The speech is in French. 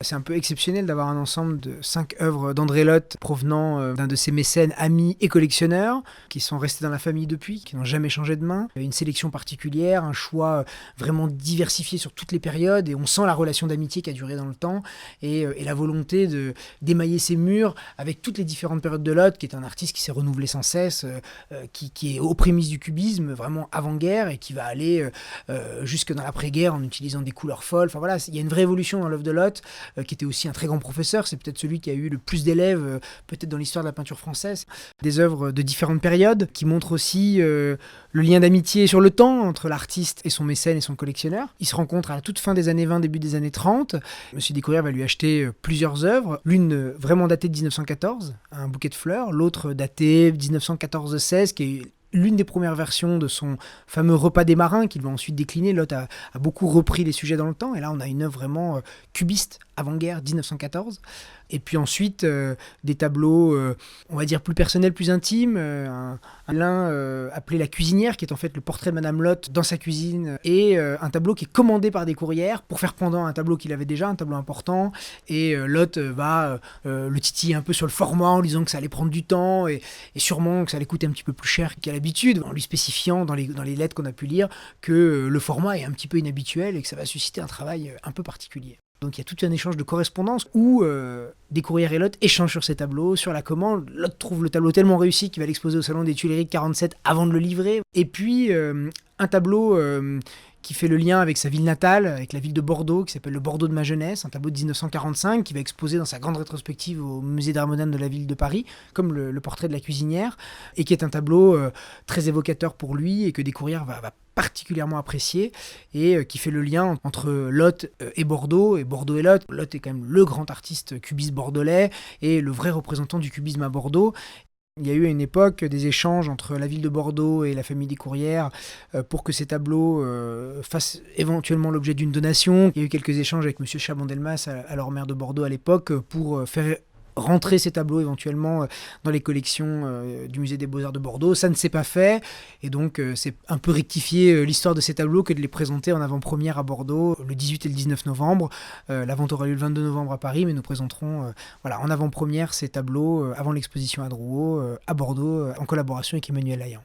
C'est un peu exceptionnel d'avoir un ensemble de 5 œuvres d'André Lotte provenant d'un de ses mécènes, amis et collectionneurs, qui sont restés dans la famille depuis, qui n'ont jamais changé de main. Une sélection particulière, un choix vraiment diversifié sur toutes les périodes, et on sent la relation d'amitié qui a duré dans le temps, et la volonté d'émailler ses murs avec toutes les différentes périodes de Lotte, qui est un artiste qui s'est renouvelé sans cesse, qui est aux prémices du cubisme, vraiment avant-guerre, et qui va aller jusque dans l'après-guerre en utilisant des couleurs folles. Enfin voilà, il y a une vraie évolution dans l'œuvre de Lotte, qui était aussi un très grand professeur. C'est peut-être celui qui a eu le plus d'élèves, peut-être dans l'histoire de la peinture française. Des œuvres de différentes périodes qui montrent aussi le lien d'amitié sur le temps entre l'artiste et son mécène et son collectionneur. Ils se rencontrent à la toute fin des années 20, début des années 30. Monsieur Descourières va lui acheter plusieurs œuvres. L'une vraiment datée de 1914, un bouquet de fleurs. L'autre datée 1914-16, qui est l'une des premières versions de son fameux repas des marins qu'il va ensuite décliner. Lotte a beaucoup repris les sujets dans le temps, et là on a une œuvre vraiment cubiste, avant-guerre, 1914. Et puis ensuite des tableaux, on va dire plus personnels, plus intimes. L'un appelé La Cuisinière, qui est en fait le portrait de Madame Lotte dans sa cuisine, et un tableau qui est commandé par Descourières pour faire pendant un tableau qu'il avait déjà, un tableau important. Et Lotte va le titiller un peu sur le format en lui disant que ça allait prendre du temps, et sûrement que ça allait coûter un petit peu plus cher qu'à l'habitude, en lui spécifiant dans les lettres qu'on a pu lire que le format est un petit peu inhabituel et que ça va susciter un travail un peu particulier. Donc il y a tout un échange de correspondance où Descourières et Lotte échangent sur ces tableaux, sur la commande. Lotte trouve le tableau tellement réussi qu'il va l'exposer au Salon des Tuileries de 47 avant de le livrer. Et puis un tableau qui fait le lien avec sa ville natale, avec la ville de Bordeaux, qui s'appelle le Bordeaux de ma jeunesse, un tableau de 1945 qui va exposer dans sa grande rétrospective au musée d'art moderne de la ville de Paris, comme le portrait de la cuisinière, et qui est un tableau très évocateur pour lui et que Descourières va particulièrement apprécié, et qui fait le lien entre Lotte et Bordeaux et Lotte. Lotte est quand même le grand artiste cubiste bordelais et le vrai représentant du cubisme à Bordeaux. Il y a eu à une époque des échanges entre la ville de Bordeaux et la famille Descourières pour que ces tableaux fassent éventuellement l'objet d'une donation. Il y a eu quelques échanges avec monsieur Chaban-Delmas, alors maire de Bordeaux à l'époque, pour faire rentrer ces tableaux éventuellement dans les collections du musée des Beaux-Arts de Bordeaux. Ça ne s'est pas fait, et donc c'est un peu rectifier l'histoire de ces tableaux que de les présenter en avant-première à Bordeaux le 18 et le 19 novembre. La vente aura lieu le 22 novembre à Paris, mais nous présenterons en avant-première ces tableaux avant l'exposition à Drouot à Bordeaux, en collaboration avec Emmanuel Hayan.